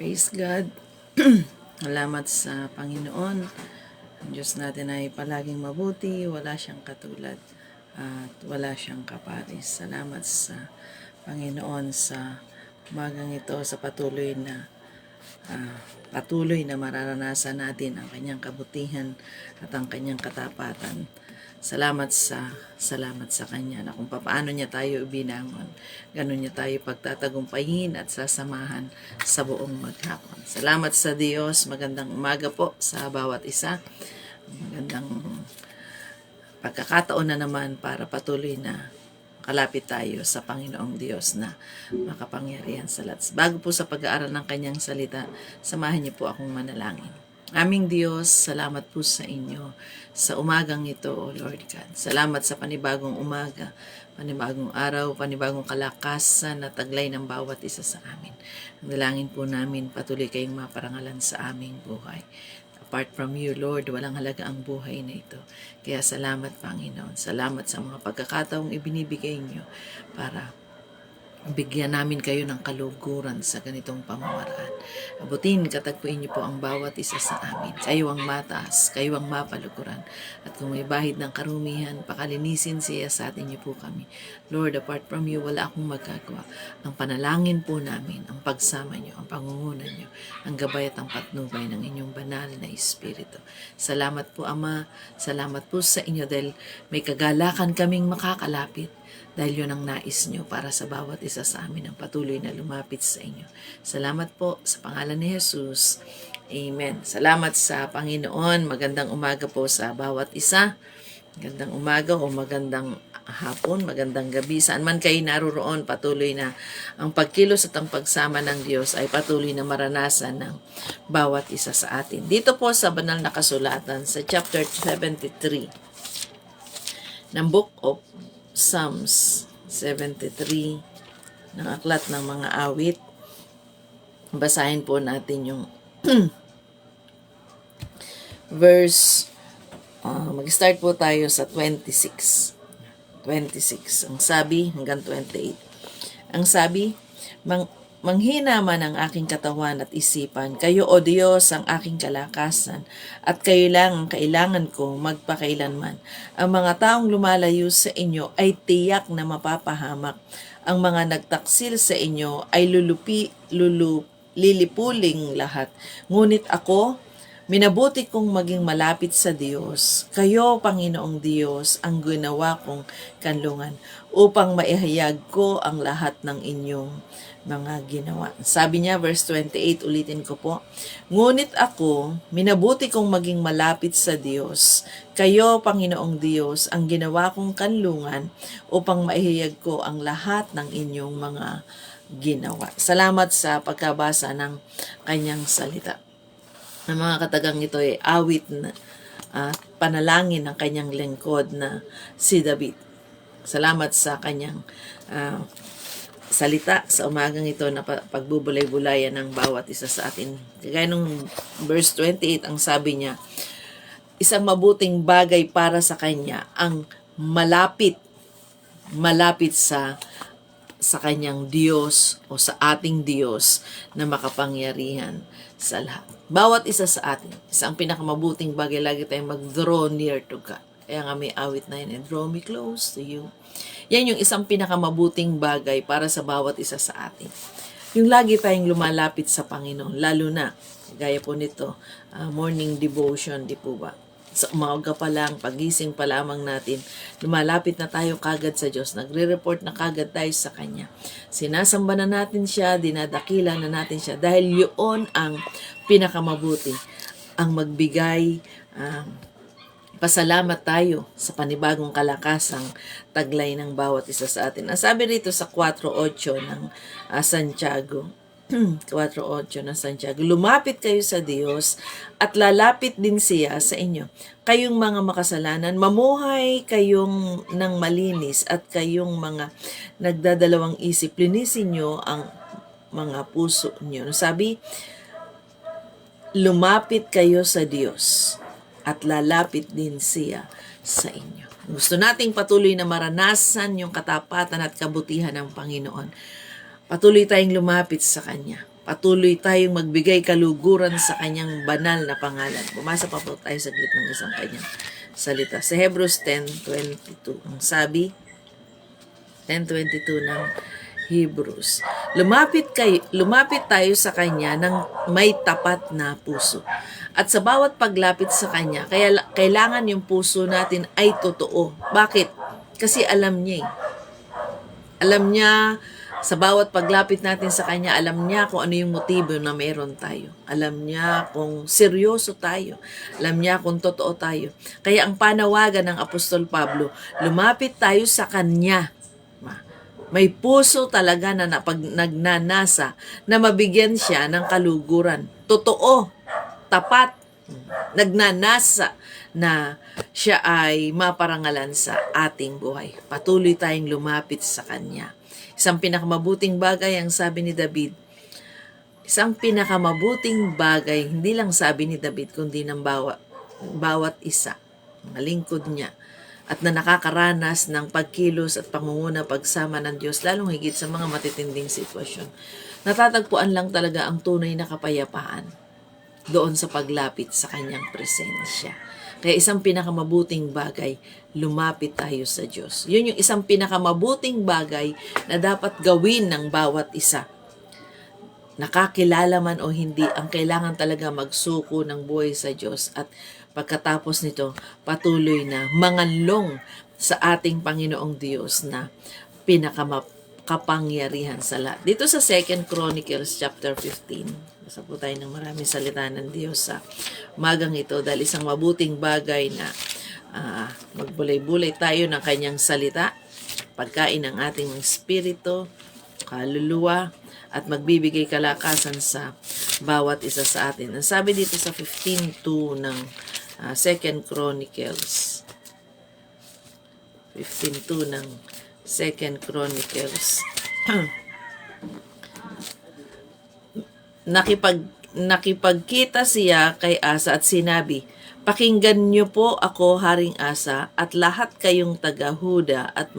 Praise God. Salamat sa Panginoon. Ang Diyos natin ay palaging mabuti, wala siyang katulad at wala siyang kaparis. Salamat sa Panginoon sa umagang ito sa patuloy na mararanasan natin ang kanyang kabutihan at ang kanyang katapatan. Salamat sa Kanya na kung paano niya tayo ibinangon, ganun niya tayo pagtatagumpayin at sasamahan sa buong maghapon. Salamat sa Diyos, magandang umaga po sa bawat isa. Magandang pagkakataon na naman para patuloy na kalapit tayo sa Panginoong Diyos na makapangyarihan sa lahat. Bago po sa pag-aaral ng Kanyang salita, samahan niyo po akong manalangin. Aming Diyos, salamat po sa inyo sa umagang ito, O Lord God. Salamat sa panibagong umaga, panibagong araw, panibagong kalakasan na taglay ng bawat isa sa amin. Ang dalangin po namin, patuloy kayong maparangalan sa aming buhay. Apart from you, Lord, walang halaga ang buhay na ito. Kaya salamat, Panginoon. Salamat sa mga pagkakataong ibinibigay niyo para bigyan namin kayo ng kaluguran sa ganitong pamamaraan. Abutin, katagpuin niyo po ang bawat isa sa amin. Kayo ang mataas, kayo ang mapalukuran. At kung may bahid ng karumihan, pakalinisin siya sa atin niyo po kami. Lord, apart from you, wala akong magagawa. Ang panalangin po namin, ang pagsama niyo, ang pangungunan niyo, ang gabay at ang patnubay ng inyong banal na Espiritu. Salamat po, Ama. Salamat po sa inyo dahil may kagalakan kaming makakalapit. Dahil yun ang nais nyo para sa bawat isa sa amin ang patuloy na lumapit sa inyo. Salamat po sa pangalan ni Jesus. Amen. Salamat sa Panginoon. Magandang umaga po sa bawat isa. Magandang umaga o magandang hapon, magandang gabi. Saan man kayo naroroon, patuloy na ang pagkilos at ang pagsama ng Diyos ay patuloy na maranasan ng bawat isa sa atin. Dito po sa banal na kasulatan sa chapter 73 ng Book of Psalms 73 ng aklat ng mga awit. Basahin po natin yung verse, mag-start po tayo sa 26. Ang sabi hanggang 28. Ang sabi, manghina man ang aking katawan at isipan, kayo o Diyos ang aking kalakasan, at kayo lang ang kailangan ko magpakailanman. Ang mga taong lumalayo sa inyo ay tiyak na mapapahamak. Ang mga nagtaksil sa inyo ay lilipuling lahat. Ngunit ako, minabuti kong maging malapit sa Diyos. Kayo, Panginoong Diyos, ang ginawa kong kanlungan upang maihayag ko ang lahat ng inyong mga ginawa. Sabi niya, verse 28, ulitin ko po. Ngunit ako, minabuti kong maging malapit sa Diyos. Kayo, Panginoong Diyos, ang ginawa kong kanlungan upang maihayag ko ang lahat ng inyong mga ginawa. Salamat sa pagkabasa ng kanyang salita. Ang mga katagang ito ay awit na panalangin ng kanyang lingkod na si David. Salamat sa kanyang salita sa umagang ito na pagbubulay-bulayan ng bawat isa sa atin. Kaya nung verse 28, ang sabi niya, isang mabuting bagay para sa kanya ang malapit sa kanyang Diyos o sa ating Diyos na makapangyarihan sa lahat. Bawat isa sa atin, isang pinakamabuting bagay, lagi tayong mag-draw near to God. Kaya nga may awit na yun, draw me close to you. Yan yung isang pinakamabuting bagay para sa bawat isa sa atin. Yung lagi tayong lumalapit sa Panginoon, lalo na, gaya po nito, morning devotion, di po ba? Sa umaga pa lang, pagising pa lamang natin, lumalapit na tayo kagad sa Diyos. Nagre-report na kagad tayo sa Kanya. Sinasamba na natin siya, dinadakila na natin siya. Dahil yun ang pinakamabuti. Ang magbigay, pasalamat tayo sa panibagong kalakasang taglay ng bawat isa sa atin. Ang sabi rito sa 4.8 ng Santiago, 4.8 ng Santiago, lumapit kayo sa Diyos at lalapit din siya sa inyo. Kayong mga makasalanan, mamuhay kayong ng malinis at kayong mga nagdadalawang isip, linisin nyo ang mga puso nyo. Sabi, lumapit kayo sa Diyos at lalapit din siya sa inyo. Gusto nating patuloy na maranasan yung katapatan at kabutihan ng Panginoon. Patuloy tayong lumapit sa Kanya. Patuloy tayong magbigay kaluguran sa kanyang banal na pangalan. Bumasa pa po tayo saglit ng isang kanyang salita. Sa Hebrews 10:22, ang sabi, 10:22 ng Hebrews, lumapit tayo sa Kanya ng may tapat na puso. At sa bawat paglapit sa Kanya, kailangan yung puso natin ay totoo. Bakit? Kasi alam niya eh. Alam niya, sa bawat paglapit natin sa Kanya, alam niya kung ano yung motibo na meron tayo. Alam niya kung seryoso tayo. Alam niya kung totoo tayo. Kaya ang panawagan ng Apostol Pablo, lumapit tayo sa Kanya. May puso talaga na nagnanasa na mabigyan siya ng kaluguran. Totoo, tapat, nagnanasa na siya ay maparangalan sa ating buhay. Patuloy tayong lumapit sa Kanya. Isang pinakamabuting bagay ang sabi ni David. Isang pinakamabuting bagay, hindi lang sabi ni David, kundi ng bawat isa, mga lingkod niya, at na nakakaranas ng pagkilos at pangunguna pagsama ng Diyos, lalong higit sa mga matitinding sitwasyon. Natatagpuan lang talaga ang tunay na kapayapaan doon sa paglapit sa Kanyang presensya. Kaya isang pinakamabuting bagay, lumapit tayo sa Diyos. Yun yung isang pinakamabuting bagay na dapat gawin ng bawat isa. Nakakilala man o hindi, ang kailangan talaga magsuko ng buhay sa Diyos at pagkatapos nito, patuloy na manganlong sa ating Panginoong Diyos na pinakakapangyarihan sa lahat. Dito sa 2 Chronicles chapter 15, basta po tayo ng maraming salita ng Diyos sa magang ito dahil isang mabuting bagay na magbulay-bulay tayo ng Kanyang salita, pagkain ng ating espiritu, kaluluwa, at magbibigay kalakasan sa bawat isa sa atin. Ang sabi dito sa 15:2 ng 2 Chronicles. 15:2 ng 2 Chronicles. Nakipagkita siya kay Asa at sinabi, "Pakinggan niyo po ako, Haring Asa, at lahat kayong taga-Huda at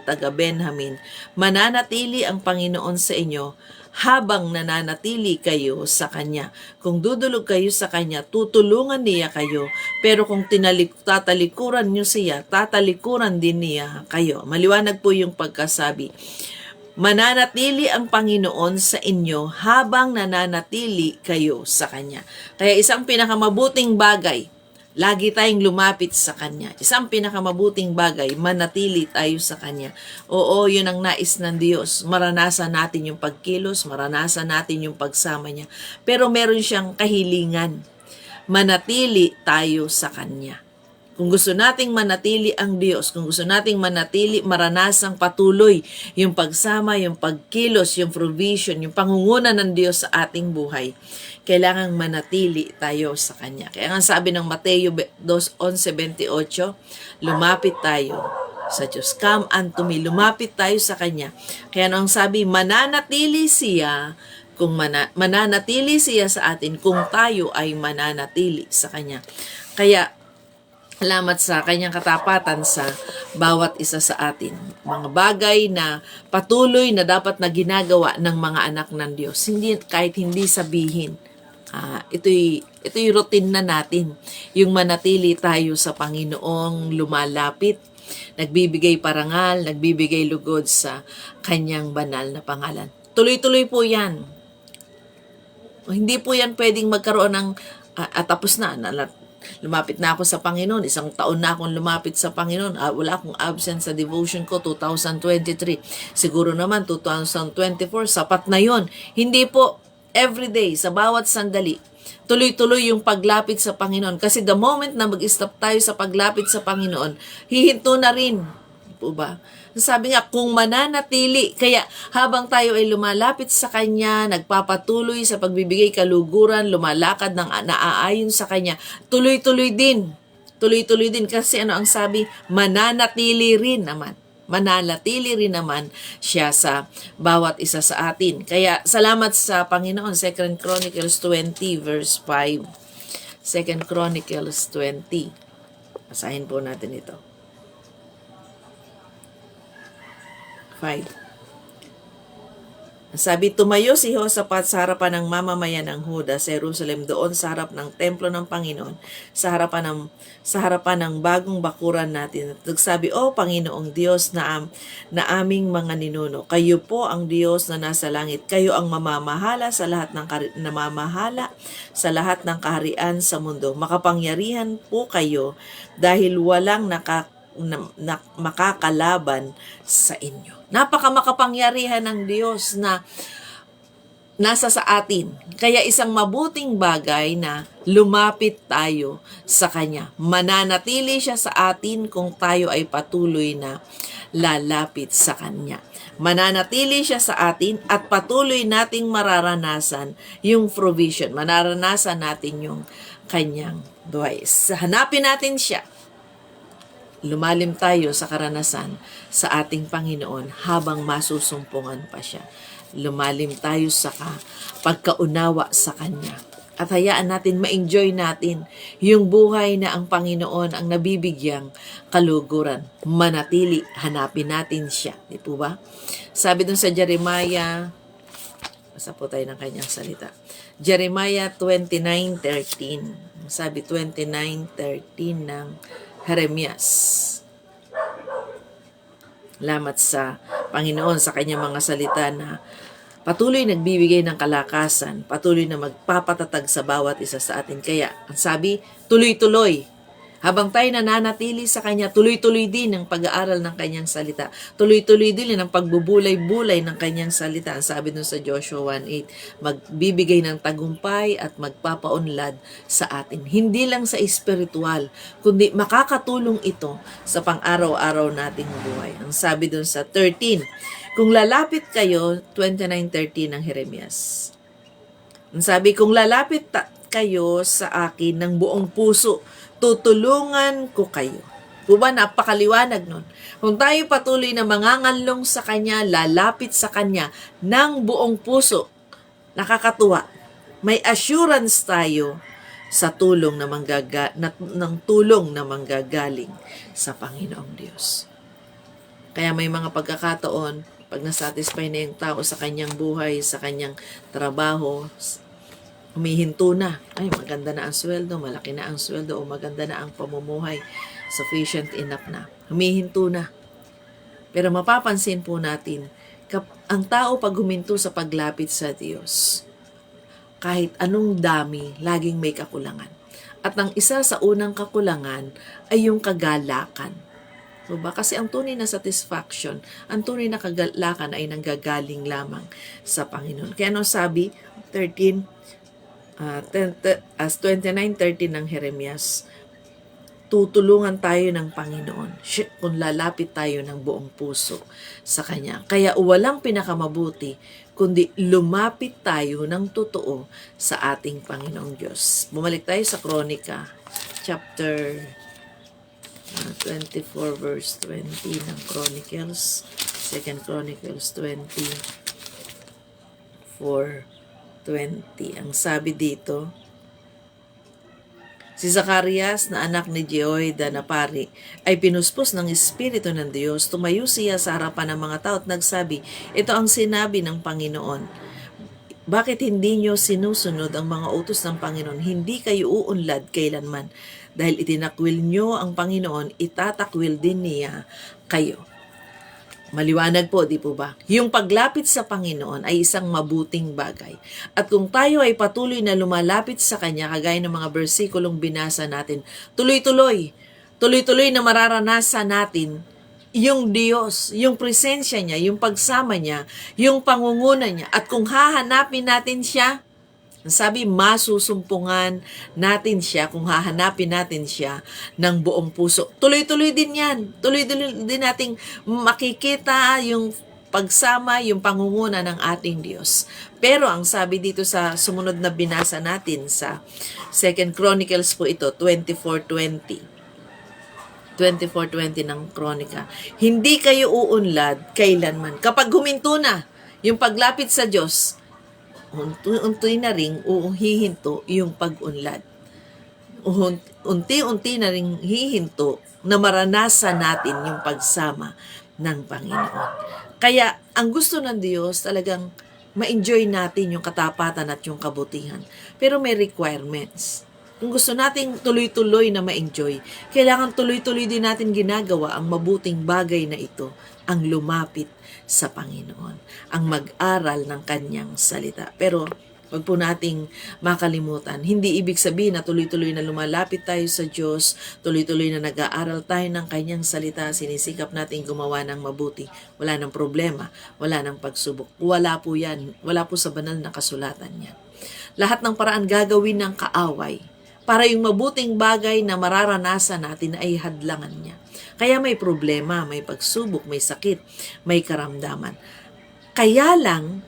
taga-Benjamin. Mananatili ang Panginoon sa inyo habang nananatili kayo sa Kanya. Kung dudulog kayo sa Kanya, tutulungan niya kayo. Pero kung tatalikuran niyo siya, tatalikuran din niya kayo." Maliwanag po yung pagkasabi. Mananatili ang Panginoon sa inyo habang nananatili kayo sa Kanya. Kaya isang pinakamabuting bagay, lagi tayong lumapit sa Kanya. Isang pinakamabuting bagay, manatili tayo sa Kanya. Oo, yun ang nais ng Diyos. Maranasan natin yung pagkilos, maranasan natin yung pagsama niya. Pero meron siyang kahilingan. Manatili tayo sa Kanya. Kung gusto nating manatili ang Diyos, kung gusto nating manatili, maranasang patuloy yung pagsama, yung pagkilos, yung provision, yung pangunguna ng Diyos sa ating buhay, kailangang manatili tayo sa Kanya. Kaya nga sabi ng Mateo 11:28, lumapit tayo sa Diyos. Come unto me, lumapit tayo sa Kanya. Kaya ang sabi, mananatili siya mananatili siya sa atin kung tayo ay mananatili sa Kanya. Kaya salamat sa Kanyang katapatan sa bawat isa sa atin. Mga bagay na patuloy na dapat na ginagawa ng mga anak ng Diyos. Kahit hindi sabihin. Ito'y routine na natin. Yung manatili tayo sa Panginoong lumalapit, nagbibigay parangal, nagbibigay lugod sa Kanyang banal na pangalan. Tuloy-tuloy po yan. Hindi po yan pwedeng magkaroon ng tapos na lumapit na ako sa Panginoon, isang taon na akong lumapit sa Panginoon, wala akong absent sa devotion ko, 2023. Siguro naman, 2024, sapat na yon. Hindi po, everyday, sa bawat sandali, tuloy-tuloy yung paglapit sa Panginoon. Kasi the moment na mag-stop tayo sa paglapit sa Panginoon, hihinto na rin. Po ba? Sabi nga, kung mananatili, kaya habang tayo ay lumalapit sa Kanya, nagpapatuloy sa pagbibigay kaluguran, lumalakad ng naaayon sa Kanya, tuloy-tuloy din. Tuloy-tuloy din kasi ang sabi, mananatili rin naman. Mananatili rin naman siya sa bawat isa sa atin. Kaya salamat sa Panginoon. 2 Chronicles 20 verse 5. 2 Chronicles 20. Basahin po natin ito. 5. Sabi, tumayo si Jehoshaphat sa harapan ng mamamayan ng Huda sa Jerusalem, doon sa harap ng templo ng Panginoon, sa harapan ng bagong bakuran natin. At nagsabi, O Panginoong Diyos na aming mga ninuno, kayo po ang Diyos na nasa langit. Kayo ang namamahala sa lahat ng kaharian sa mundo. Makapangyarihan po kayo dahil walang makakalaban sa inyo. Napaka-makapangyarihan ng Diyos na nasa sa atin. Kaya isang mabuting bagay na lumapit tayo sa Kanya. Mananatili siya sa atin kung tayo ay patuloy na lalapit sa Kanya. Mananatili siya sa atin at patuloy nating mararanasan yung provision. Mararanasan natin yung Kanyang buhay. Hanapin natin siya. Lumalim tayo sa karanasan sa ating Panginoon habang masusumpungan pa siya. Lumalim tayo sa pagkaunawa sa Kanya. At hayaan natin, ma-enjoy natin yung buhay na ang Panginoon ang nabibigyang kaluguran. Manatili, hanapin natin siya. Di po ba? Sabi dun sa Jeremiah, basa po tayo ng Kanyang salita. Jeremiah 29:13. Sabi 29:13 ng Jeremias. Salamat sa Panginoon sa Kanyang mga salita na patuloy nagbibigay ng kalakasan, patuloy na magpapatatag sa bawat isa sa atin. Kaya, ang sabi, tuloy-tuloy. Habang tayo nananatili sa Kanya, tuloy-tuloy din ang pag-aaral ng Kanyang salita. Tuloy-tuloy din ang pagbubulay-bulay ng Kanyang salita. Ang sabi dun sa Joshua 1:8, magbibigay ng tagumpay at magpapaunlad sa atin. Hindi lang sa espiritual, kundi makakatulong ito sa pang-araw-araw nating buhay. Ang sabi dun sa 13, kung lalapit kayo, 29:13 ng Jeremias. Ang sabi, kung lalapit kayo sa akin ng buong puso, tutulungan ko kayo. Diba, napakaliwanag nun. Kung tayo patuloy na manganganlong sa Kanya, lalapit sa Kanya ng buong puso, nakakatuwa. May assurance tayo sa tulong na manggagaling sa Panginoong Diyos. Kaya may mga pagkakataon, pag nasatisfy na yung tao sa kanyang buhay, sa kanyang trabaho, humihinto na. Ay, maganda na ang sweldo, malaki na ang sweldo, o maganda na ang pamumuhay, sufficient enough na. Humihinto na. Pero mapapansin po natin, ang tao pag huminto sa paglapit sa Diyos, kahit anong dami, laging may kakulangan. At ang isa sa unang kakulangan ay yung kagalakan. Diba? Kasi ang tunay na satisfaction, ang tunay na kagalakan ay nanggagaling lamang sa Panginoon. Kaya ano sabi, 29:13 ng Jeremias, tutulungan tayo ng Panginoon kung lalapit tayo ng buong puso sa Kanya. Kaya walang pinakamabuti kundi lumapit tayo ng totoo sa ating Panginoong Diyos. Bumalik tayo sa Kronika, chapter 24 verse 20 ng Chronicles, 2 Chronicles 24:20. Ang sabi dito, si Zacarias na anak ni Jehoiada na pari ay pinuspos ng Espiritu ng Diyos. Tumayo siya sa harapan ng mga tao at nagsabi, ito ang sinabi ng Panginoon. Bakit hindi nyo sinusunod ang mga utos ng Panginoon? Hindi kayo uunlad kailanman. Dahil itinakwil nyo ang Panginoon, itatakwil din niya kayo. Maliwanag po, di po ba? Yung paglapit sa Panginoon ay isang mabuting bagay. At kung tayo ay patuloy na lumalapit sa Kanya, kagaya ng mga bersikulong binasa natin, tuloy-tuloy na mararanasan natin yung Diyos, yung presensya niya, yung pagsama niya, yung pangunguna niya. At kung hahanapin natin siya, sabi, masusumpungan natin siya kung hahanapin natin siya ng buong puso. Tuloy-tuloy din yan. Tuloy-tuloy din nating makikita yung pagsama, yung pangunguna ng ating Diyos. Pero ang sabi dito sa sumunod na binasa natin sa 2 Chronicles po ito, 24:20. 24:20 ng Kronika. Hindi kayo uunlad kailanman. Kapag huminto na yung paglapit sa Diyos, unti-unti na ring hihinto yung pag-unlad. Unti-unti na ring hihinto na maranasan natin yung pagsama ng Panginoon. Kaya, ang gusto ng Diyos talagang ma-enjoy natin yung katapatan at yung kabutihan. Pero may requirements. Kung gusto nating tuloy-tuloy na ma-enjoy, kailangan tuloy-tuloy din natin ginagawa ang mabuting bagay na ito, ang lumapit sa Panginoon, ang mag-aral ng Kanyang salita. Pero huwag po nating makalimutan, hindi ibig sabihin na tuloy-tuloy na lumalapit tayo sa Diyos, tuloy-tuloy na nag-aaral tayo ng Kanyang salita, sinisikap nating gumawa ng mabuti. Wala ng problema, wala ng pagsubok. Wala po yan, wala po sa banal na kasulatan niya. Lahat ng paraan gagawin ng kaaway para yung mabuting bagay na mararanasan natin ay hadlangan niya. Kaya may problema, may pagsubok, may sakit, may karamdaman. Kaya lang,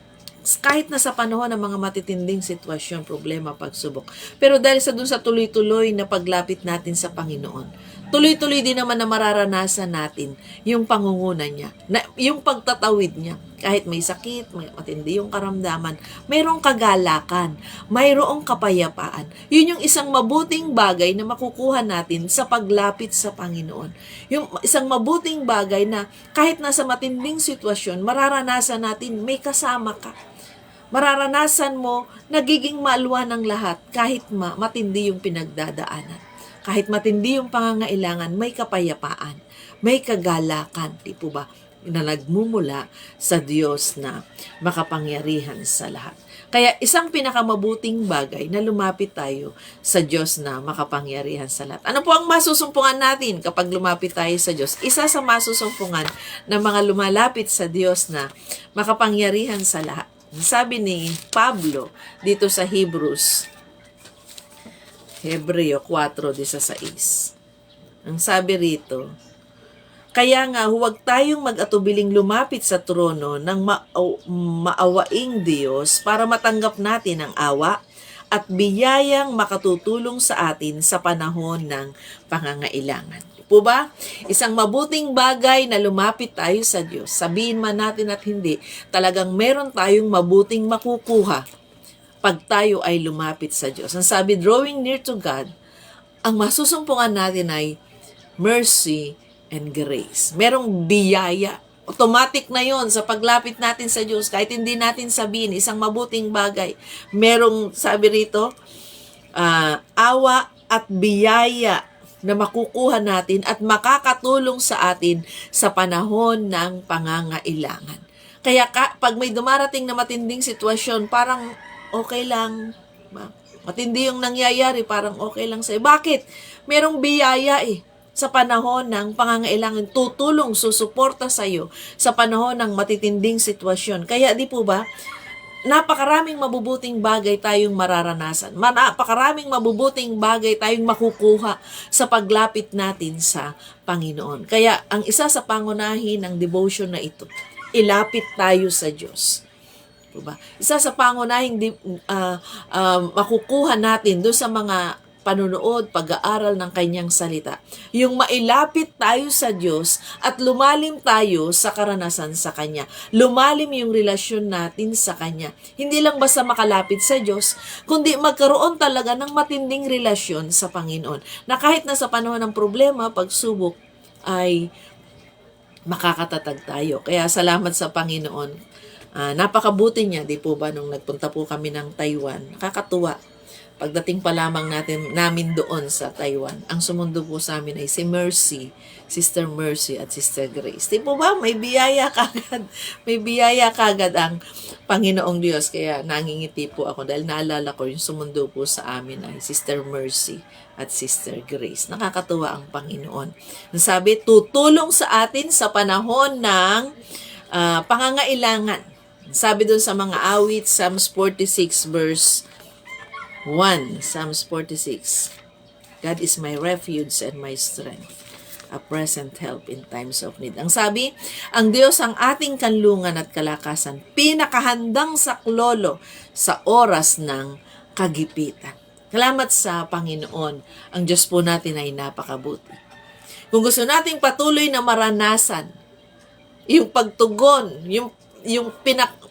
kahit na sa panahon ng mga matitinding sitwasyon, problema, pagsubok. Pero dahil sa dun sa tuloy-tuloy na paglapit natin sa Panginoon, tuloy-tuloy din naman na mararanasan natin yung pangunguna niya, yung pagtatawid niya. Kahit may sakit, may matindi yung karamdaman, mayroong kagalakan, mayroong kapayapaan. Yun yung isang mabuting bagay na makukuha natin sa paglapit sa Panginoon. Yung isang mabuting bagay na kahit nasa matinding sitwasyon, mararanasan natin may kasama ka. Mararanasan mo, nagiging maalwa ng lahat kahit matindi yung pinagdadaanan. Kahit matindi yung pangangailangan, may kapayapaan, may kagalakan, di po ba, na nagmumula sa Diyos na makapangyarihan sa lahat. Kaya isang pinakamabuting bagay na lumapit tayo sa Diyos na makapangyarihan sa lahat. Ano po ang masusumpungan natin kapag lumapit tayo sa Diyos? Isa sa masusumpungan ng mga lumalapit sa Diyos na makapangyarihan sa lahat. Sabi ni Pablo dito sa Hebreo 4:16. Ang sabi rito, kaya nga huwag tayong mag-atubiling lumapit sa trono ng maawaing Diyos para matanggap natin ang awa at biyayang makatutulong sa atin sa panahon ng pangangailangan. Po ba? Isang mabuting bagay na lumapit tayo sa Diyos. Sabihin man natin at hindi, talagang meron tayong mabuting makukuha pag tayo ay lumapit sa Diyos. Ang sabi, drawing near to God, ang masusumpungan natin ay mercy and grace. Merong biyaya. Automatic na yon sa paglapit natin sa Diyos. Kahit hindi natin sabihin, isang mabuting bagay. Merong, sabi rito, awa at biyaya na makukuha natin at makakatulong sa atin sa panahon ng pangangailangan. Kaya pag may dumarating na matinding sitwasyon, parang okay lang. Matindi yung nangyayari, parang okay lang sa'yo. Bakit? Merong biyaya sa panahon ng pangangailangan, tutulong, susuporta sa'yo sa panahon ng matitinding sitwasyon. Kaya di po ba, napakaraming mabubuting bagay tayong mararanasan. Napakaraming mabubuting bagay tayong makukuha sa paglapit natin sa Panginoon. Kaya ang isa sa pangunahin ng devotion na ito, ilapit tayo sa Diyos. Diba? Isa sa pangunahing makukuha natin doon sa mga panunood, pag-aaral ng Kanyang salita. Yung mailapit tayo sa Diyos at lumalim tayo sa karanasan sa Kanya. Lumalim yung relasyon natin sa Kanya. Hindi lang basta makalapit sa Diyos, kundi magkaroon talaga ng matinding relasyon sa Panginoon. Na kahit na sa panahon ng problema, pagsubok, ay makakatatag tayo. Kaya salamat sa Panginoon. Napakabuti niya, di po ba, nung nagpunta po kami ng Taiwan. Nakakatuwa. Pagdating pa lamang namin doon sa Taiwan, ang sumundo po sa amin ay si Mercy, Sister Mercy at Sister Grace. Di po ba? May biyaya kagad. May biyaya kagad ang Panginoong Diyos. Kaya nangingiti po ako dahil naalala ko yung sumundo po sa amin ay Sister Mercy at Sister Grace. Nakakatuwa ang Panginoon. Sabi, tutulong sa atin sa panahon ng pangangailangan. Sabi doon sa mga awit, Psalms 46 verse 1, Psalms 46. God is my refuge and my strength, a present help in times of need. Ang sabi, ang Diyos ang ating kanlungan at kalakasan, pinakahandang saklolo sa oras ng kagipitan. Salamat sa Panginoon. Ang Diyos po natin ay napakabuti. Kung gusto nating patuloy na maranasan yung pagtugon, yung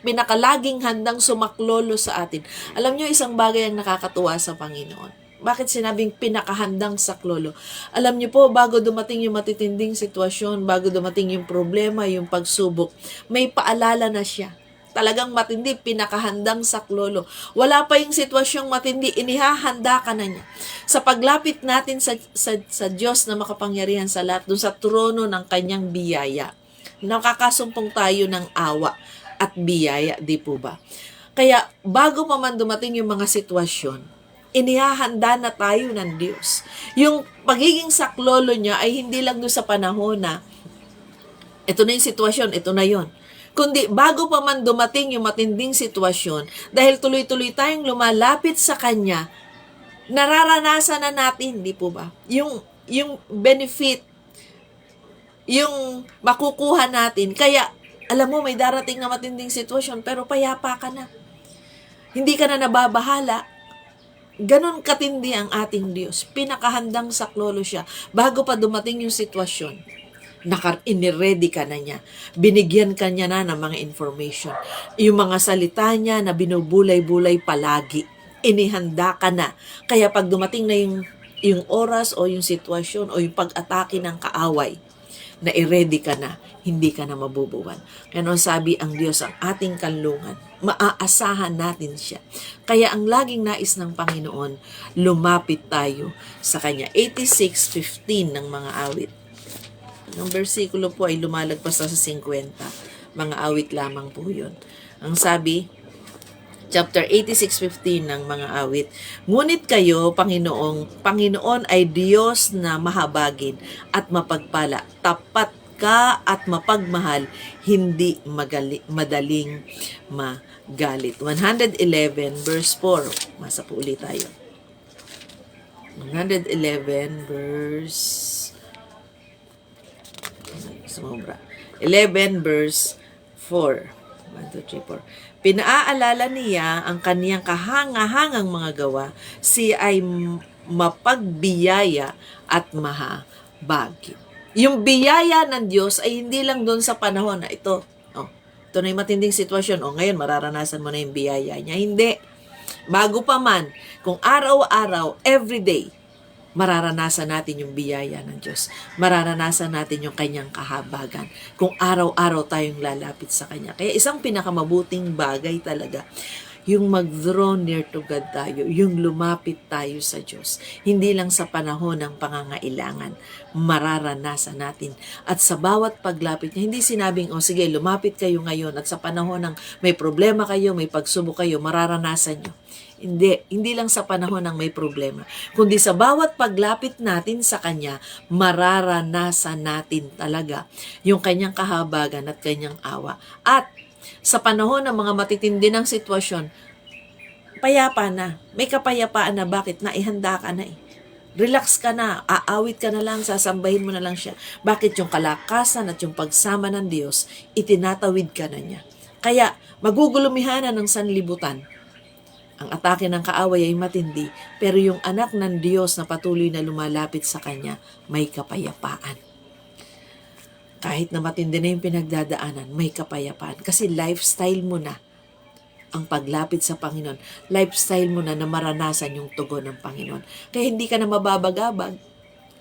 pinakalaging handang sumaklolo sa atin. Alam nyo, isang bagay ang nakakatuwa sa Panginoon. Bakit sinabing pinakahandang saklolo? Alam nyo po, bago dumating yung matitinding sitwasyon, bago dumating yung problema, yung pagsubok, may paalala na siya. talagang matindi, pinakahandang saklolo. Wala pa yung sitwasyong matindi, inihahanda ka na niya. Sa paglapit natin sa Diyos na makapangyarihan sa lahat, dun sa trono ng kanyang biyaya, nakakasumpong tayo ng awa at biyaya, di po ba? Kaya bago pa man dumating yung mga sitwasyon, inihahanda na tayo ng Diyos. Yung pagiging saklolo niya ay hindi lang doon sa panahon na ito na yung sitwasyon, ito na yon. Kundi bago pa man dumating yung matinding sitwasyon, dahil tuloy-tuloy tayong lumalapit sa Kanya, nararanasan na natin, di po ba? Yung benefit, yung makukuha natin. Kaya, alam mo, may darating na matinding sitwasyon, pero payapa ka na. Hindi ka na nababahala. Ganon katindi ang ating Diyos. Pinakahandang saklolo siya. Bago pa dumating yung sitwasyon, iniready ka na niya. Binigyan ka niya na ng mga information. Yung mga salita niya na binubulay-bulay palagi. Inihanda ka na. Kaya pag dumating na yung oras o yung sitwasyon o yung pag-atake ng kaaway, na i-ready ka na, hindi ka na mabubuwan. Kaya nung sabi ang Diyos ang ating kanlungan, maaasahan natin siya. Kaya ang laging nais ng Panginoon, lumapit tayo sa Kanya. 86:15 ng mga awit. Ang versikulo po ay lumalagpas na sa 50. Mga awit lamang po yun. Ang sabi, chapter 86:15 ng mga awit, ngunit kayo, Panginoon ay Diyos na mahabagin at mapagpala, tapat ka at mapagmahal, hindi madaling magalit. 111 verse 4. Masa po ulit tayo. 111 verse 11 verse 4. 1, 2, 3, 4. Pinaaalala niya ang kaniyang kahanga-hangang mga gawa, siya ay mapagbiyaya at mahabagin. Yung biyaya ng Diyos ay hindi lang doon sa panahon na ito. Ito na yung matinding sitwasyon. Ngayon, mararanasan mo na yung biyaya niya. Hindi. Bago pa man, kung araw-araw, everyday, mararanasan natin yung biyaya ng Diyos. Mararanasan natin yung kanyang kahabagan. Kung araw-araw tayong lalapit sa Kanya. Kaya isang pinakamabuting bagay talaga, yung mag-draw near to God tayo, yung lumapit tayo sa Diyos. Hindi lang sa panahon ng pangangailangan, mararanasan natin. At sa bawat paglapit niya, hindi sinabing, sige, lumapit kayo ngayon at sa panahon ng may problema kayo, may pagsubok kayo, mararanasan nyo. Hindi lang sa panahon ng may problema, kundi sa bawat paglapit natin sa Kanya, mararanasan natin talaga yung Kanyang kahabagan at Kanyang awa. At sa panahon ng mga matitindi ng sitwasyon, payapa na. May kapayapaan na. Bakit? Naihanda ka na eh. Relax ka na. Aawit ka na lang. Sasambahin mo na lang siya. Bakit? Yung kalakasan at yung pagsama ng Diyos, itinatawid ka na niya. Kaya, magugulumihanan ng sanlibutan. Ang atake ng kaaway ay matindi, pero yung anak ng Diyos na patuloy na lumalapit sa Kanya, may kapayapaan. Kahit na matindi na yung pinagdadaanan, may kapayapaan. Kasi lifestyle mo na ang paglapit sa Panginoon. Lifestyle mo na maranasan yung tugon ng Panginoon. Kaya hindi ka na mababagabag.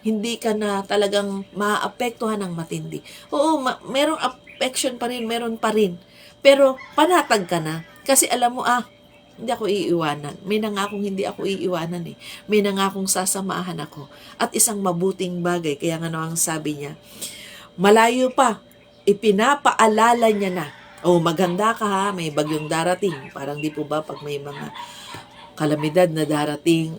Hindi ka na talagang maapektuhan ng matindi. Oo, merong affection pa rin, meron pa rin. Pero panatag ka na. Kasi alam mo, hindi ako iiwanan. May nangakong hindi ako iiwanan eh. May nangakong sasamahan ako. At isang mabuting bagay, kaya nga ang sabi niya, malayo pa, ipinapaalala niya na, maganda ka ha, may bagyong darating. Parang di po ba pag may mga kalamidad na darating,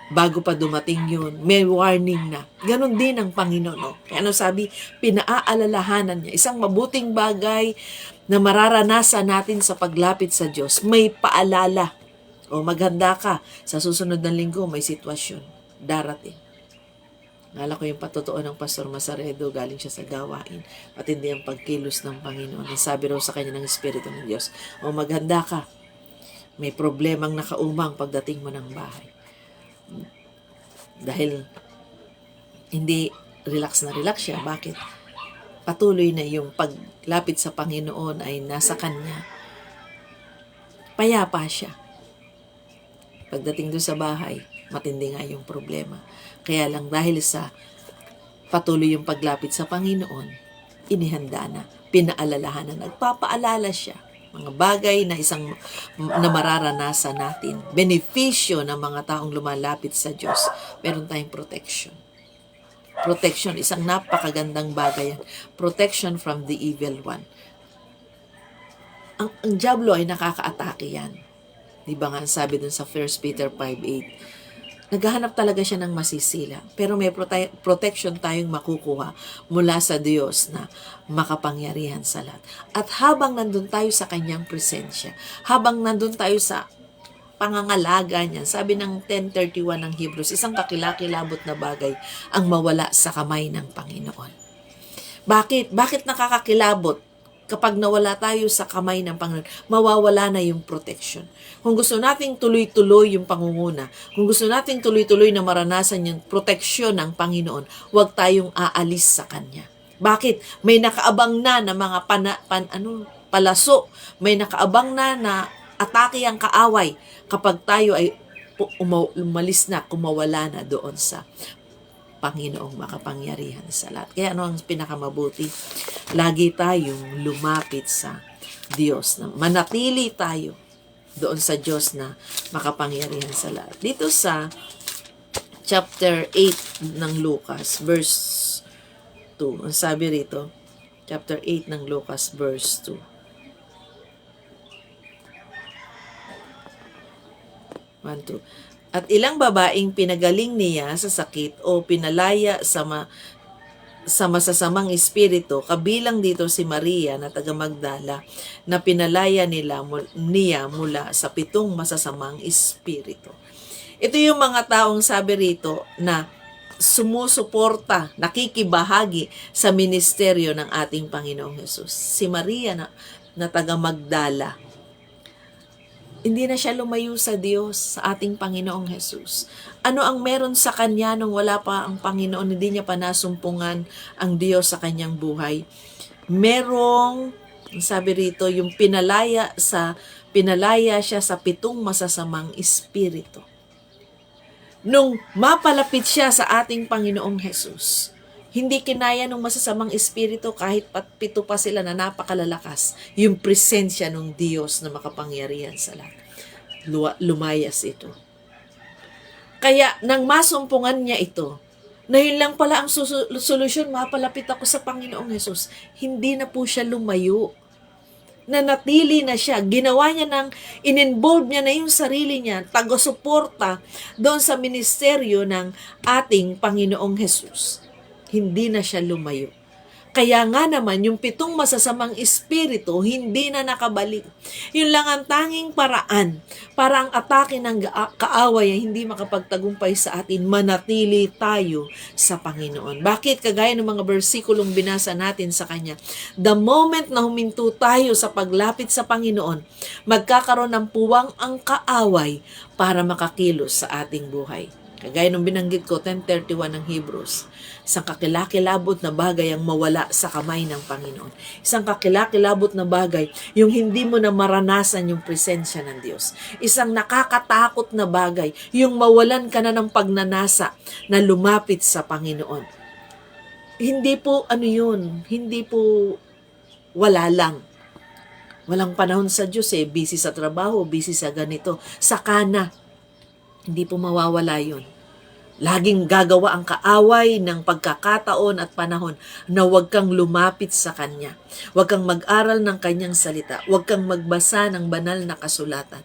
bago pa dumating yun, may warning na. Ganon din ang Panginoon. Kaya sabi, pinaaalalahanan niya. Isang mabuting bagay na mararanasan natin sa paglapit sa Diyos, may paalala. Maganda ka, sa susunod na linggo, may sitwasyon darating. Nala ko yung patotoo ng Pastor Masaredo, galing siya sa gawain. Matindi ang pagkilos ng Panginoon. Sabi raw sa kanya ng Espiritu ng Diyos, maganda ka, may problemang nakaumang pagdating mo ng bahay. Dahil hindi relax na relax siya. Bakit? Patuloy na yung paglapit sa Panginoon ay nasa Kanya. Payapa siya. Pagdating doon sa bahay, matindi nga yung problema. Kaya lang dahil sa patuloy yung paglapit sa Panginoon, inihanda na, pinaalalahan na, nagpapaalala siya. mga bagay na mararanasan natin, benepisyo ng mga taong lumalapit sa Diyos, meron tayong protection. Protection, isang napakagandang bagay yan. Protection from the evil one. Ang diablo ay nakaka-atake yan. Di ba nga sabi dun sa 1 Peter 5:8, naghahanap talaga siya ng masisila. Pero may protection tayong makukuha mula sa Diyos na makapangyarihan sa lahat. At habang nandun tayo sa kanyang presensya, habang nandun tayo sa pangangalaga niya, sabi ng 10:31 ng Hebrews, isang kakilakilabot na bagay ang mawala sa kamay ng Panginoon. Bakit? Bakit nakakakilabot? Kapag nawala tayo sa kamay ng Panginoon, mawawala na yung protection. Kung gusto nating tuloy-tuloy yung pangunguna, kung gusto nating tuloy-tuloy na maranasan yung proteksyon ng Panginoon, huwag tayong aalis sa Kanya. Bakit? May nakaabang na mga palaso, may nakaabang na atake ang kaaway kapag tayo ay umalis na, kumawala na doon sa Panginoong makapangyarihan sa lahat. Kaya ano ang pinakamabuti? Lagi tayong lumapit sa Diyos. Manatili tayo doon sa Diyos na makapangyarihan sa lahat. Dito sa chapter 8 ng Lucas, verse 2. Ang sabi rito, chapter 8 ng Lucas, verse 2. 1, 2. At ilang babaeng pinagaling niya sa sakit o pinalaya sa masasamang espiritu, kabilang dito si Maria na taga Magdala, na pinalaya niya mula sa 7 masasamang espiritu. Ito yung mga taong sabi rito na sumusuporta, nakikibahagi sa ministeryo ng ating Panginoong Hesus. Si Maria na taga Magdala, hindi na siya lumayo sa Diyos, sa ating Panginoong Hesus. Ano ang meron sa kanya nung wala pa ang Panginoon, hindi niya pa nasumpungan ang Diyos sa kanyang buhay? Merong, sabi rito, yung pinalaya siya sa 7 masasamang espiritu. Nung mapalapit siya sa ating Panginoong Hesus, hindi kinaya ng masasamang espiritu kahit 7 pa sila na napakalalakas, yung presensya ng Diyos na makapangyarihan sa lahat. Lumayas ito. Kaya nang masumpungan niya ito, na yun lang pala ang solusyon, mapalapit ako sa Panginoong Hesus, hindi na po siya lumayo. Nanatili na siya. Ginawa niya in-involve niya na yung sarili niya, tago-suporta doon sa ministeryo ng ating Panginoong Hesus. Hindi na siya lumayo. Kaya nga naman, yung 7 masasamang espiritu, hindi na nakabalik. Yun lang ang tanging paraan para ang atake ng kaaway ay hindi makapagtagumpay sa atin, manatili tayo sa Panginoon. Bakit? Kagaya ng mga bersikulong binasa natin sa Kanya, the moment na huminto tayo sa paglapit sa Panginoon, magkakaroon ng puwang ang kaaway para makakilos sa ating buhay. Kagaya nung binanggit ko, 10:31 ng Hebrews, isang kakilakilabot na bagay ang mawala sa kamay ng Panginoon. Isang kakilakilabot na bagay, yung hindi mo na maranasan yung presensya ng Diyos. Isang nakakatakot na bagay, yung mawalan ka na ng pagnanasa na lumapit sa Panginoon. Hindi po hindi po wala lang. Walang panahon sa Diyos busy sa trabaho, busy sa ganito, sa kana. Hindi po mawawala yun. Laging gagawa ang kaaway ng pagkakataon at panahon na huwag kang lumapit sa Kanya. Huwag kang mag-aral ng Kanyang salita. Huwag kang magbasa ng banal na kasulatan.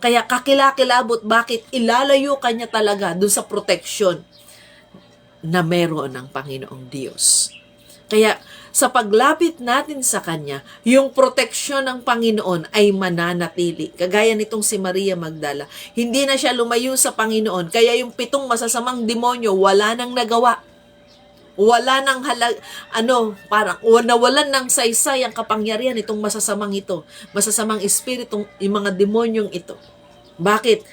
Kaya kakilakilabot, bakit ilalayo Kanya talaga dun sa proteksyon na meron ng Panginoong Diyos. Kaya sa paglapit natin sa Kanya, yung proteksyon ng Panginoon ay mananatili. Kagaya nitong si Maria Magdala, hindi na siya lumayo sa Panginoon. Kaya yung 7 masasamang demonyo, wala nang nagawa. Wala nang parang nawalan ng saysay ang kapangyarihan itong masasamang ito. Masasamang espiritong, yung mga demonyong ito. Bakit?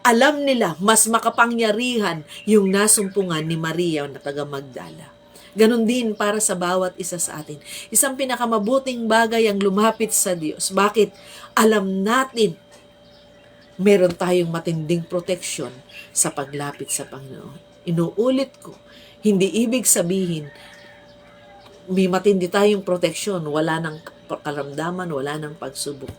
Alam nila, mas makapangyarihan yung nasumpungan ni Maria na taga Magdala. Ganon din para sa bawat isa sa atin. Isang pinakamabuting bagay ang lumapit sa Diyos. Bakit? Alam natin, meron tayong matinding proteksyon sa paglapit sa Panginoon. Inuulit ko, hindi ibig sabihin, may matindi tayong proteksyon, wala nang karamdaman, wala nang pagsubok.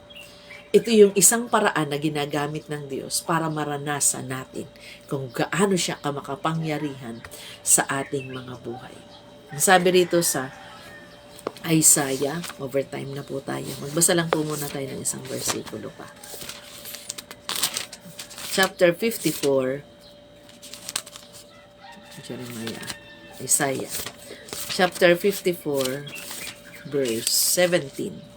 Ito yung isang paraan na ginagamit ng Diyos para maranasan natin kung gaano siya kamakapangyarihan sa ating mga buhay. Ang sabi rito sa Isaiah, overtime na po tayo. Magbasa lang po muna tayo ng isang versikulo pa. Chapter 54, Isaiah. Chapter 54, verse 17.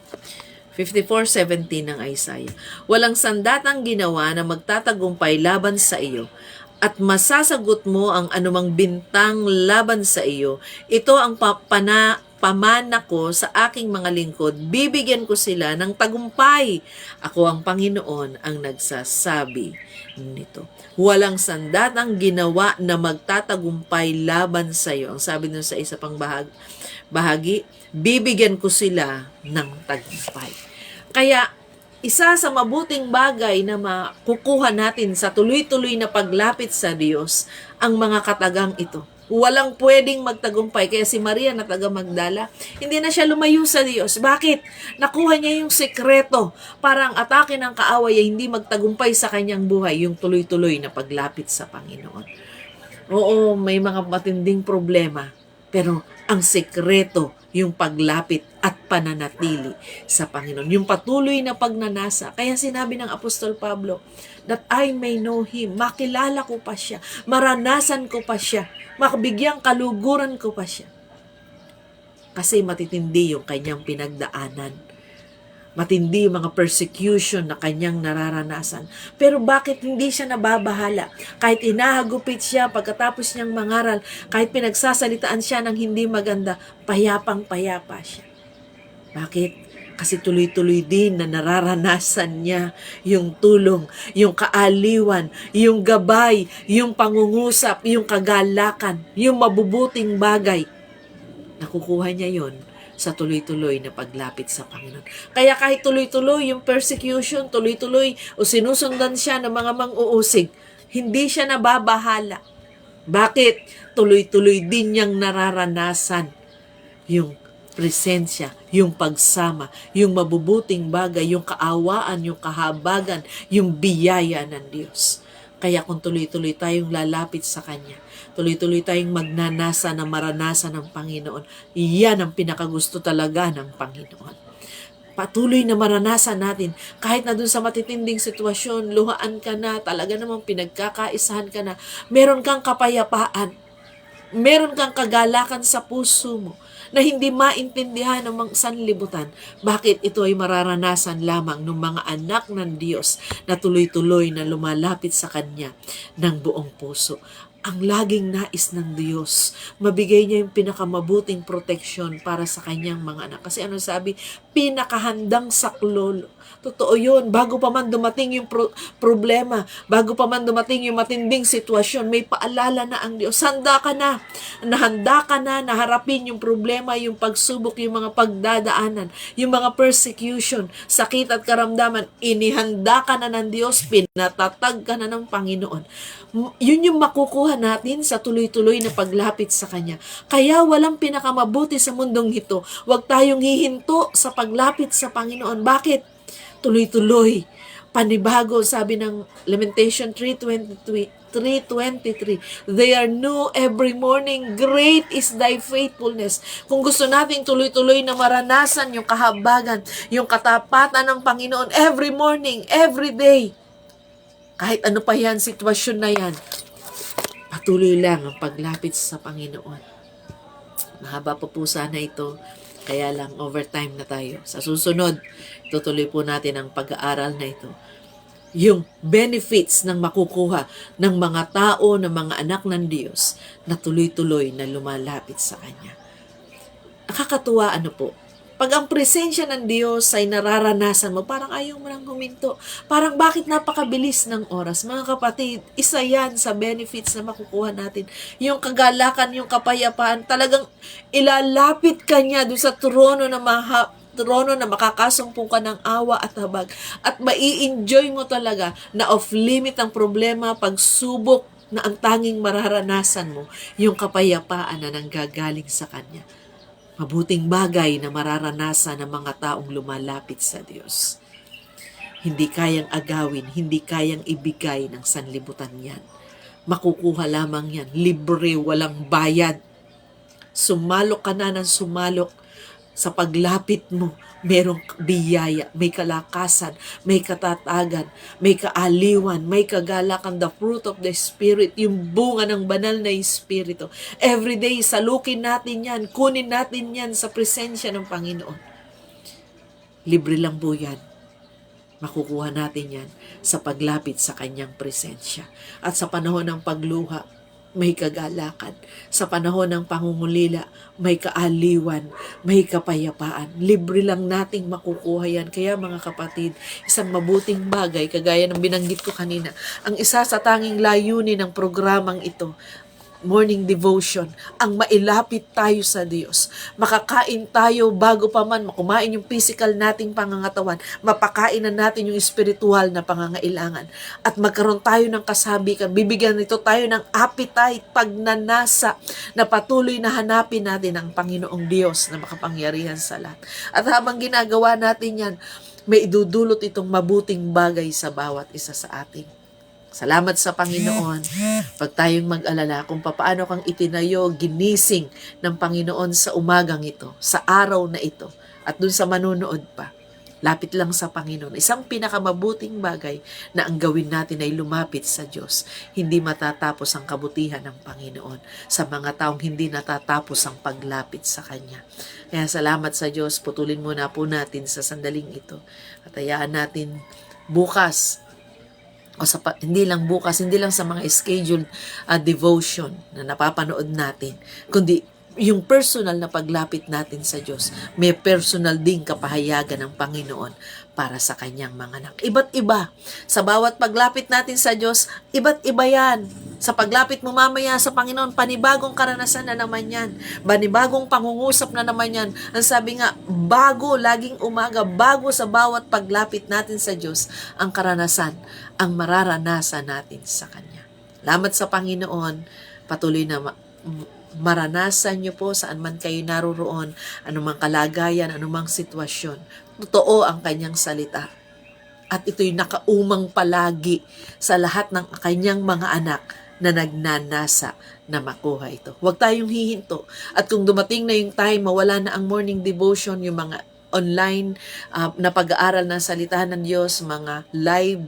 54:17 ng Isaiah. Walang sandatang ginawa na magtatagumpay laban sa iyo, at masasagot mo ang anumang bintang laban sa iyo. Ito ang pamana ko sa aking mga lingkod. Bibigyan ko sila ng tagumpay. Ako ang Panginoon ang nagsasabi nito. Walang sandatang ginawa na magtatagumpay laban sa iyo. Ang sabi nun sa isa pang bahagi, bibigyan ko sila ng tagumpay. Kaya, isa sa mabuting bagay na makukuha natin sa tuloy-tuloy na paglapit sa Diyos, ang mga katagang ito. Walang pwedeng magtagumpay. Kaya si Maria na taga Magdala, hindi na siya lumayo sa Diyos. Bakit? Nakuha niya yung sekreto para ang atake ng kaaway ay hindi magtagumpay sa kanyang buhay, yung tuloy-tuloy na paglapit sa Panginoon. Oo, may mga matinding problema. Pero ang sekreto, yung paglapit at pananatili sa Panginoon. Yung patuloy na pagnanasa. Kaya sinabi ng Apostol Pablo, that I may know Him. Makilala ko pa siya. Maranasan ko pa siya. Makabigyang kaluguran ko pa siya. Kasi matitindi yung kanyang pinagdaanan. Matindi yung mga persecution na kanyang nararanasan. Pero bakit hindi siya nababahala? Kahit inahagupit siya pagkatapos niyang mangaral, kahit pinagsasalitaan siya ng hindi maganda, payapang-payapa siya. Bakit? Kasi tuloy-tuloy din na nararanasan niya yung tulong, yung kaaliwan, yung gabay, yung pangungusap, yung kagalakan, yung mabubuting bagay. Nakukuha niya yon sa tuloy-tuloy na paglapit sa Panginoon. Kaya kahit tuloy-tuloy yung persecution, tuloy-tuloy o sinusundan siya ng mga mang-uusig, hindi siya nababahala. Bakit? Tuloy-tuloy din niyang nararanasan yung presensya, yung pagsama, yung mabubuting bagay, yung kaawaan, yung kahabagan, yung biyaya ng Diyos. Kaya kung tuloy-tuloy tayong lalapit sa Kanya, tuloy-tuloy tayong magnanasa na maranasan ng Panginoon, iyan ang pinakagusto talaga ng Panginoon. Patuloy na maranasan natin, kahit na dun sa matitinding sitwasyon, luhaan ka na, talaga namang pinagkakaisahan ka na, meron kang kapayapaan, meron kang kagalakan sa puso mo, na hindi maintindihan ng mga sanlibutan. Bakit ito ay mararanasan lamang ng mga anak ng Diyos na tuloy-tuloy na lumalapit sa Kanya ng buong puso. Ang laging nais ng Diyos, mabigay niya yung pinakamabuting proteksyon para sa Kanyang mga anak. Kasi ano sabi? Pinakahandang saklolo. Totoo yun. Bago pa man dumating yung problema, bago pa man dumating yung matinding sitwasyon, may paalala na ang Diyos. Handa ka na. Nahanda ka na na harapin yung problema, yung pagsubok, yung mga pagdadaanan, yung mga persecution, sakit at karamdaman. Inihanda ka na ng Diyos, pinatatag ka na ng Panginoon. Yun yung makukuha natin sa tuloy-tuloy na paglapit sa Kanya. Kaya walang pinakamabuti sa mundong ito. Huwag tayong hihinto sa paglapit sa Panginoon. Bakit? Tuloy-tuloy. Panibago, sabi ng Lamentation 3:23, they are new every morning. Great is thy faithfulness. Kung gusto nating tuloy-tuloy na maranasan yung kahabagan, yung katapatan ng Panginoon every morning, every day, kahit ano pa yan, sitwasyon na yan, patuloy lang ang paglapit sa Panginoon. Mahaba po sana ito. Kaya lang, overtime na tayo. Sa susunod, tutuloy po natin ang pag-aaral na ito. Yung benefits ng makukuha ng mga tao, ng mga anak ng Diyos na tuloy-tuloy na lumalapit sa Kanya. Nakakatuwa po. Pag ang presensya ng Diyos ay nararanasan mo, parang ayaw mo nang huminto. Parang bakit napakabilis ng oras? Mga kapatid, isa yan sa benefits na makukuha natin. Yung kagalakan, yung kapayapaan, talagang ilalapit ka niya doon sa trono na makakasumpong ka ng awa at habag. At mai-enjoy mo talaga na off-limit ang problema, pagsubok na ang tanging mararanasan mo, yung kapayapaan na nanggagaling sa Kanya. Mabuting bagay na mararanasan ng mga taong lumalapit sa Diyos. Hindi kayang agawin, hindi kayang ibigay ng sanlibutan yan. Makukuha lamang yan. Libre, walang bayad. Sumalok ka na ng sumalok. Sa paglapit mo, merong biyaya, may kalakasan, may katatagan, may kaaliwan, may kagalakan, the fruit of the Spirit, yung bunga ng banal na Espiritu. Every day, salukin natin yan, kunin natin yan sa presensya ng Panginoon. Libre lang po yan. Makukuha natin yan sa paglapit sa kanyang presensya. At sa panahon ng pagluha, may kagalakan. Sa panahon ng pangungulila, may kaaliwan, may kapayapaan. Libre lang nating makukuha yan. Kaya mga kapatid, isang mabuting bagay, kagaya ng binanggit ko kanina, ang isa sa tanging layunin ng programang ito, morning devotion, ang mailapit tayo sa Diyos. Makakain tayo bago pa man kumain yung physical nating pangangatawan, mapakain na natin yung spiritual na pangangailangan. At magkaroon tayo ng kasabikan, bibigyan nito tayo ng appetite, pagnanasa, na patuloy na hanapin natin ang Panginoong Diyos na makapangyarihan sa lahat. At habang ginagawa natin yan, may idudulot itong mabuting bagay sa bawat isa sa atin. Salamat sa Panginoon. Pag tayong mag-alala kung paano kang itinayo, ginising ng Panginoon sa umagang ito, sa araw na ito, at dun sa manunood pa, lapit lang sa Panginoon. Isang pinakamabuting bagay na ang gawin natin ay lumapit sa Diyos. Hindi matatapos ang kabutihan ng Panginoon sa mga taong hindi natatapos ang paglapit sa Kanya. Kaya salamat sa Diyos. Putulin muna po natin sa sandaling ito. At hayaan natin bukas, hindi lang bukas, hindi lang sa mga scheduled devotion na napapanood natin, kundi yung personal na paglapit natin sa Diyos, may personal ding kapahayagan ng Panginoon para sa kanyang mga anak. Iba't iba. Sa bawat paglapit natin sa Diyos, iba't iba yan. Sa paglapit mo mamaya sa Panginoon, panibagong karanasan na naman yan. Panibagong pangungusap na naman yan. Ang sabi nga, bago, laging umaga, bago sa bawat paglapit natin sa Diyos, ang karanasan, ang mararanasan natin sa Kanya. Salamat sa Panginoon. Patuloy na maranasan niyo po saan man kayo naroroon, anumang kalagayan, anumang sitwasyon. Totoo ang kanyang salita. At ito'y nakaumang palagi sa lahat ng kanyang mga anak na nagnanasa na makuha ito. Huwag tayong hihinto. At kung dumating na yung time, mawala na ang morning devotion, yung mga online na pag-aaral ng salita ng Diyos, mga live,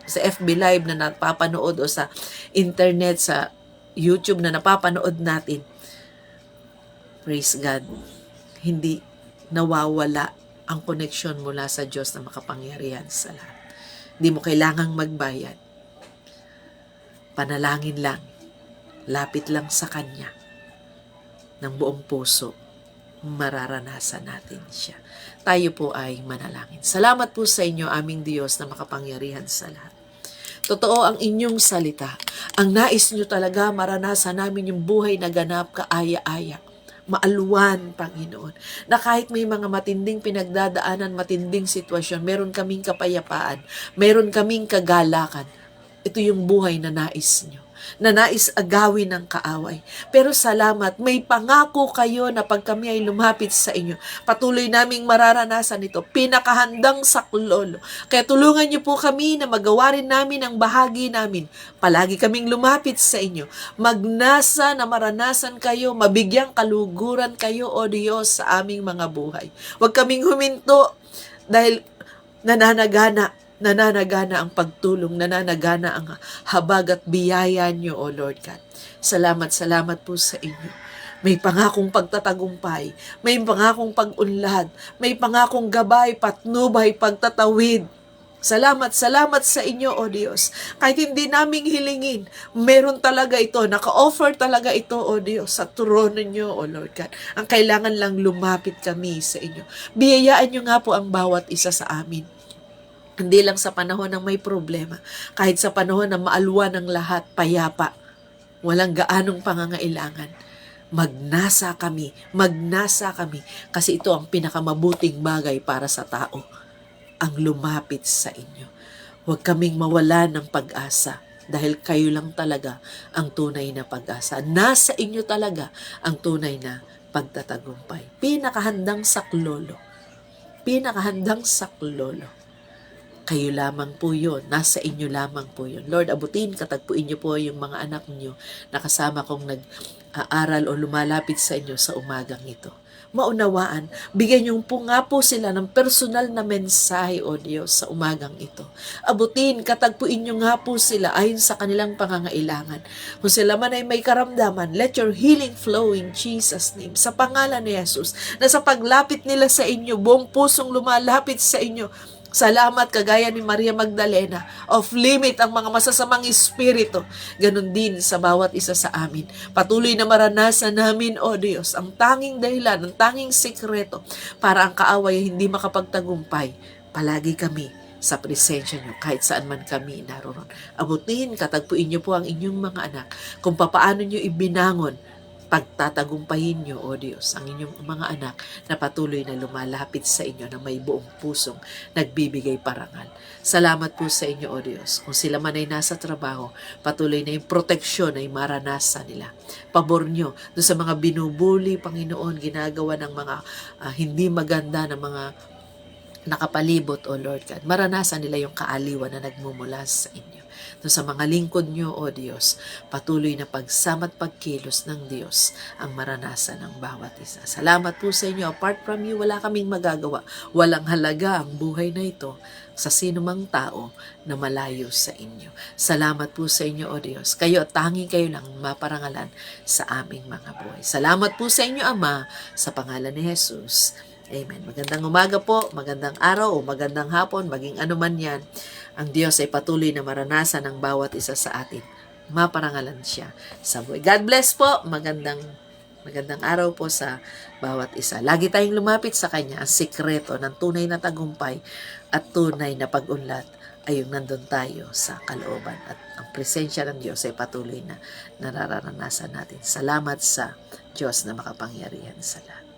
sa FB Live na napapanood o sa internet, sa YouTube na napapanood natin, praise God, hindi nawawala ang koneksyon mula sa Diyos na makapangyarihan sa lahat. Hindi mo kailangang magbayad. Panalangin lang. Lapit lang sa Kanya. Ng buong puso, mararanasan natin siya. Tayo po ay manalangin. Salamat po sa inyo, aming Diyos na makapangyarihan sa lahat. Totoo ang inyong salita. Ang nais nyo talaga, maranasan namin yung buhay na ganap, kaaya-aya. Maaluan, Panginoon. Na kahit may mga matinding pinagdadaanan, matinding sitwasyon, meron kaming kapayapaan, meron kaming kagalakan. Ito yung buhay na nais nyo, na nais agawin ng kaaway. Pero salamat, may pangako kayo na pag kami ay lumapit sa inyo, patuloy naming mararanasan ito, pinakahandang saklolo. Kaya tulungan niyo po kami na magawa rin namin ang bahagi namin. Palagi kaming lumapit sa inyo, magnasa na maranasan kayo, mabigyang kaluguran kayo, O Diyos, sa aming mga buhay. Huwag kaming huminto dahil nananagana ang pagtulong, nananagana ang habag at biyaya niyo, O Lord God. Salamat po sa inyo. May pangakong pagtatagumpay, may pangakong pag-unlad, may pangakong gabay, patnubay, pagtatawid. Salamat sa inyo, O Diyos. Kahit hindi naming hilingin, meron talaga ito, naka-offer talaga ito, O Diyos, sa trono niyo, O Lord God. Ang kailangan lang lumapit kami sa inyo. Biyayaan niyo nga po ang bawat isa sa amin. Hindi lang sa panahon ng may problema, kahit sa panahon na maalwa ng lahat, payapa, walang gaanong pangangailangan. Magnasa kami, kasi ito ang pinakamabuting bagay para sa tao, ang lumapit sa inyo. Huwag kaming mawala ng pag-asa, dahil kayo lang talaga ang tunay na pag-asa. Nasa inyo talaga ang tunay na pagtatagumpay. Pinakahandang saklolo. Kayo lamang po yun. Nasa inyo lamang po yun. Lord, abutin, katagpuin niyo po yung mga anak niyo na kasama kong nag-aaral o lumalapit sa inyo sa umagang ito. Maunawaan, bigyan niyo po nga po sila ng personal na mensahe, O Diyos, sa umagang ito. Abutin, katagpuin niyo nga po sila ayon sa kanilang pangangailangan. Kung sila man ay may karamdaman, let your healing flow in Jesus' name. Sa pangalan ni Jesus, na sa paglapit nila sa inyo, buong pusong lumalapit sa inyo, salamat kagaya ni Maria Magdalena, off limit ang mga masasamang espiritu. Ganon din sa bawat isa sa amin. Patuloy na maranasan namin, O Diyos, ang tanging dahilan, ang tanging sekreto para ang kaaway ay hindi makapagtagumpay. Palagi kami sa presensya niyo kahit saan man kami naroon. Abutin, katagpuin niyo po ang inyong mga anak kung papaano niyo ibinangon pagtatagumpayin niyo, O Diyos, ang inyong mga anak na patuloy na lumalapit sa inyo na may buong pusong nagbibigay parangal. Salamat po sa inyo, O Diyos. Kung sila man ay nasa trabaho, patuloy na yung proteksyon ay maranasan nila. Pabor niyo doon sa mga binubuli, Panginoon, ginagawa ng mga hindi maganda na mga nakapalibot, O Lord God. Maranasan nila yung kaaliwan na nagmumula sa inyo. Doon sa mga lingkod nyo, O Diyos, patuloy na pagsama at pagkilos ng Diyos ang maranasan ng bawat isa. Salamat po sa inyo. Apart from you, wala kaming magagawa. Walang halaga ang buhay na ito sa sinumang tao na malayo sa inyo. Salamat po sa inyo, O Diyos. Kayo at tanging kayo lang maparangalan sa aming mga buhay. Salamat po sa inyo, Ama, sa pangalan ni Jesus. Amen. Magandang umaga po, magandang araw o magandang hapon, maging ano man yan. Ang Diyos ay patuloy na maranasan ng bawat isa sa atin. Maparangalan siya sa buhay. God bless po. Magandang araw po sa bawat isa. Lagi tayong lumapit sa Kanya. Ang sikreto ng tunay na tagumpay at tunay na pag-unlad ay yung nandun tayo sa kalooban. At ang presensya ng Diyos ay patuloy na nararanasan natin. Salamat sa Diyos na makapangyarihan sa lahat.